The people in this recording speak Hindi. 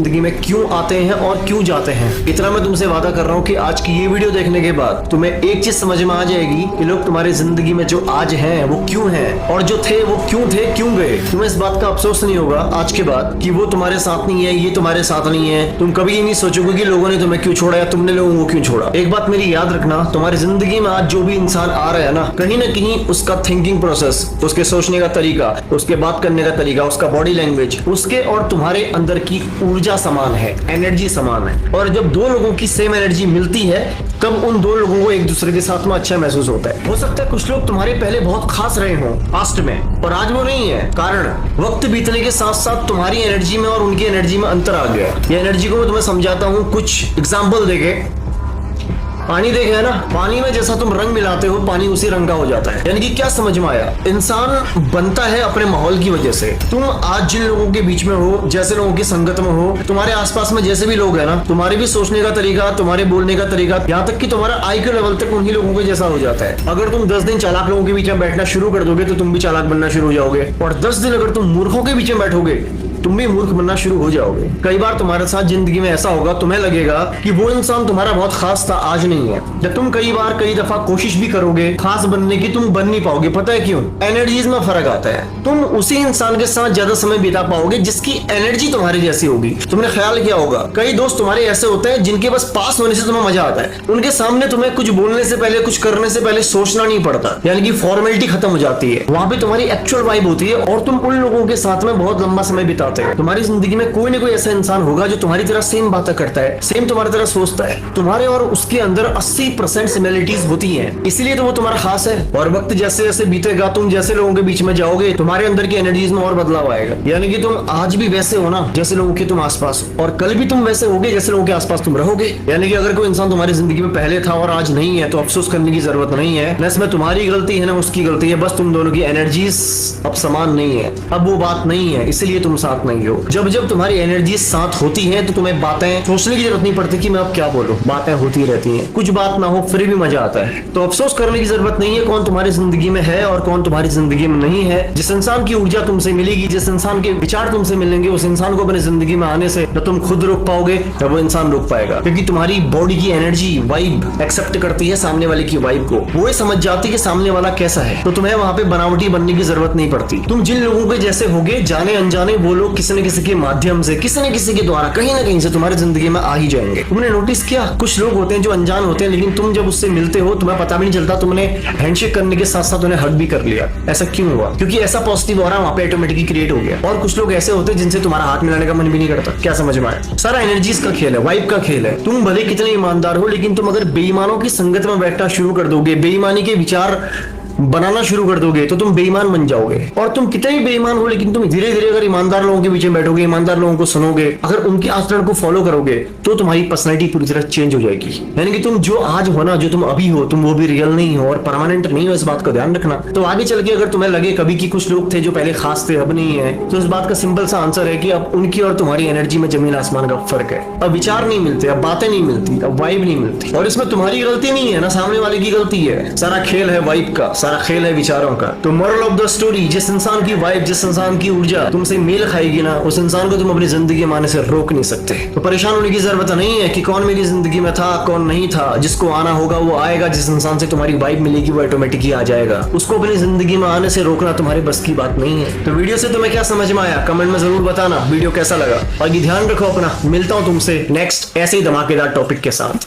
जिंदगी में क्यों आते हैं और क्यों जाते हैं। इतना मैं तुमसे वादा कर रहा हूँ कि आज की ये वीडियो देखने के बाद तुम्हें एक चीज समझ में आ जाएगी कि लोग तुम्हारी जिंदगी में जो आज हैं वो क्यों हैं, और जो थे वो क्यों गए। तुम्हें इस बात का अफसोस नहीं होगा आज के बाद कि वो तुम्हारे साथ नहीं है, ये तुम्हारे साथ नहीं है। तुम कभी नहीं सोचोगे कि लोगों ने तुम्हें क्यों छोड़ा या तुमने लोगों को क्यों छोड़ा। एक बात मेरी याद रखना, तुम्हारी जिंदगी में आज जो भी इंसान आ रहा है ना कहीं उसका थिंकिंग प्रोसेस, उसके सोचने का तरीका, उसके बात करने का तरीका, उसका बॉडी लैंग्वेज, उसके और तुम्हारे अंदर की ऊर्जा समान है, एनर्जी समान है। और जब दो लोगों की सेम एनर्जी मिलती है तब उन दो लोगों को एक दूसरे के साथ में अच्छा महसूस होता है। हो सकता है कुछ लोग तुम्हारे पहले बहुत खास रहे हों पास्ट में और आज वो नहीं है, कारण वक्त बीतने के साथ साथ तुम्हारी एनर्जी में और उनकी एनर्जी में अंतर आ गया। ये एनर्जी को मैं तुम्हें समझाता हूँ कुछ एग्जाम्पल देके। पानी देखे है ना, पानी में जैसा तुम रंग मिलाते हो पानी उसी रंग का हो जाता है। यानी कि क्या समझ में आया, इंसान बनता है अपने माहौल की वजह से। तुम आज जिन लोगों के बीच में हो, जैसे लोगों की संगत में हो, तुम्हारे आसपास में जैसे भी लोग हैं ना, तुम्हारे भी सोचने का तरीका, तुम्हारे बोलने का तरीका, यहाँ तक कि तुम्हारा IQ लेवल तक उन्हीं लोगों के जैसा हो जाता है। अगर तुम 10 दिन चालाक लोगों के बीच में बैठना शुरू कर दोगे तो तुम भी चालाक बनना शुरू हो जाओगे, और 10 दिन अगर तुम मूर्खों के बीच में बैठोगे तुम भी मूर्ख बनना शुरू हो जाओगे। कई बार तुम्हारे साथ जिंदगी में ऐसा होगा, तुम्हें लगेगा कि वो इंसान तुम्हारा बहुत खास था, आज नहीं है। जब तुम कई दफा कोशिश भी करोगे खास बनने की, तुम बन नहीं पाओगे। पता है क्यों? एनर्जीज में फर्क आता है। तुम उसी इंसान के साथ ज्यादा समय बिता पाओगे जिसकी एनर्जी तुम्हारी जैसी होगी। तुमने ख्याल किया होगा, कई दोस्त तुम्हारे ऐसे होते हैं जिनके बस पास होने से तुम्हें मजा आता है। उनके सामने तुम्हें कुछ बोलने से पहले, कुछ करने से पहले सोचना नहीं पड़ता, यानी कि फॉर्मेलिटी खत्म हो जाती है। वहां पे तुम्हारी एक्चुअल वाइब होती है और तुम उन लोगों के साथ में बहुत लंबा समय बिताते हो। तुम्हारी जिंदगी में कोई ना कोई ऐसा इंसान होगा जो तुम्हारी तरह सेम बातें करता है, सेम तुम्हारी तरह सोचता है। तुम्हारे और उसके अंदर 80% सिमिलरिटीज होती हैं, इसीलिए तो वो तुम्हारा खास है। और वक्त जैसे जैसे बीतेगा, तुम जैसे लोगों के बीच में जाओगे, तुम्हारे अंदर की एनर्जीज में और बदलाव आएगा। यानी कि तुम आज भी वैसे हो ना जैसे लोगों के तुम आसपास हो, और कल भी तुम वैसे होगे जैसे लोगों के आसपास तुम रहोगे। यानी कि अगर कोई इंसान तुम्हारी जिंदगी में पहले था और आज नहीं है तो अफसोस करने की जरूरत नहीं है। न इसमें तुम्हारी गलती है ना उसकी गलती है, बस तुम दोनों की एनर्जीज अब समान नहीं है। अब वो बात नहीं है, इसलिए तुम साथ नहीं हो। जब जब तुम्हारी एनर्जी साथ होती है तो तुम्हें बातें सोचने की जरूरत नहीं पड़ती कि मैं अब क्या बोलूं, बातें होती रहती हैं। कुछ बात ना हो फिर भी मजा आता है। तो अफसोस करने की जरूरत नहीं है कौन तुम्हारी जिंदगी में है और कौन तुम्हारी जिंदगी में नहीं है। जिस इंसान की ऊर्जा तुमसे मिलेगी, जिस इंसान के विचार तुमसे मिलेंगे, उस इंसान को अपनी जिंदगी में आने से न तुम खुद रोक पाओगे न वो इंसान रोक पाएगा, क्योंकि तुम्हारी बॉडी की एनर्जी वाइब एक्सेप्ट करती है सामने वाले की वाइब को। वो समझ जाती है कि सामने वाला कैसा है, तो तुम्हें वहां पे बनावटी बनने की जरूरत नहीं पड़ती। तुम जिन लोगों के जैसे होगे, जाने अनजाने वो लोग किसी न किसी के माध्यम से, किसी न किसी के द्वारा, कहीं ना कहीं से तुम्हारी जिंदगी में आ ही जाएंगे। तुमने नोटिस किया, कुछ लोग होते हैं जो अनजान होते हैं, लेकिन तुम जब उससे मिलते हो तुम्हें पता भी नहीं चलता, तुमने हैंडशेक करने के साथ साथ उन्हें हग भी कर लिया। ऐसा क्यों हुआ? क्योंकि ऐसा पॉजिटिव ऑरा वहां पे ऑटोमेटिकली क्रिएट हो गया। और कुछ लोग ऐसे होते हैं जिनसे तुम्हारा हाथ मिलाने का मन भी नहीं करता। क्या समझ में आया? सारा एनर्जीज का खेल है, वाइब का खेल है। तुम भले कितने ईमानदार हो, लेकिन तुम अगर बेईमानों की संगत में बैठना शुरू कर दोगे, बेईमानी के विचार बनाना शुरू कर दोगे तो तुम बेईमान बन जाओगे। और तुम कितने भी बेईमान हो, लेकिन तुम धीरे धीरे अगर ईमानदार लोगों के बीच में बैठोगे, ईमानदार लोगों को सुनोगे, अगर उनके आचरण को फॉलो करोगे तो तुम्हारी पर्सनैलिटी पूरी तरह चेंज हो जाएगी। यानी कि तुम जो आज हो ना, जो तुम अभी हो, तुम वो भी रियल नहीं हो और परमानेंट नहीं हो। इस बात का ध्यान रखना। तो आगे चल के अगर तुम्हें लगे कभी कि कुछ लोग थे जो पहले खास थे अब नहीं है, तो इस बात का सिंपल सा आंसर है कि अब उनकी और तुम्हारी एनर्जी में जमीन आसमान का फर्क है। अब विचार नहीं मिलते, अब बातें नहीं मिलती, अब वाइब नहीं मिलती। और इसमें तुम्हारी गलती नहीं है ना, सामने वाले की गलती है। सारा खेल है वाइब का, सारा खेल है विचारों का। तो मोरल ऑफ द स्टोरी, जिस इंसान की वाइब, जिस इंसान की ऊर्जा तुमसे मेल खाएगी ना, उस इंसान को तुम अपनी जिंदगी में आने से रोक नहीं सकते। तो परेशान होने की जरूरत नहीं है कि कौन मेरी जिंदगी में था कौन नहीं था। जिसको आना होगा वो आएगा, जिस इंसान से तुम्हारी वाइब मिलेगी वो ऑटोमेटिकली आ जाएगा। उसको अपनी जिंदगी में आने से रोकना तुम्हारे बस की बात नहीं है। तो वीडियो से तुम्हें क्या समझ में आया कमेंट में जरूर बताना। वीडियो कैसा लगा, और ध्यान रखो अपना। मिलता हूं तुमसे नेक्स्ट ऐसे ही धमाकेदार टॉपिक के साथ।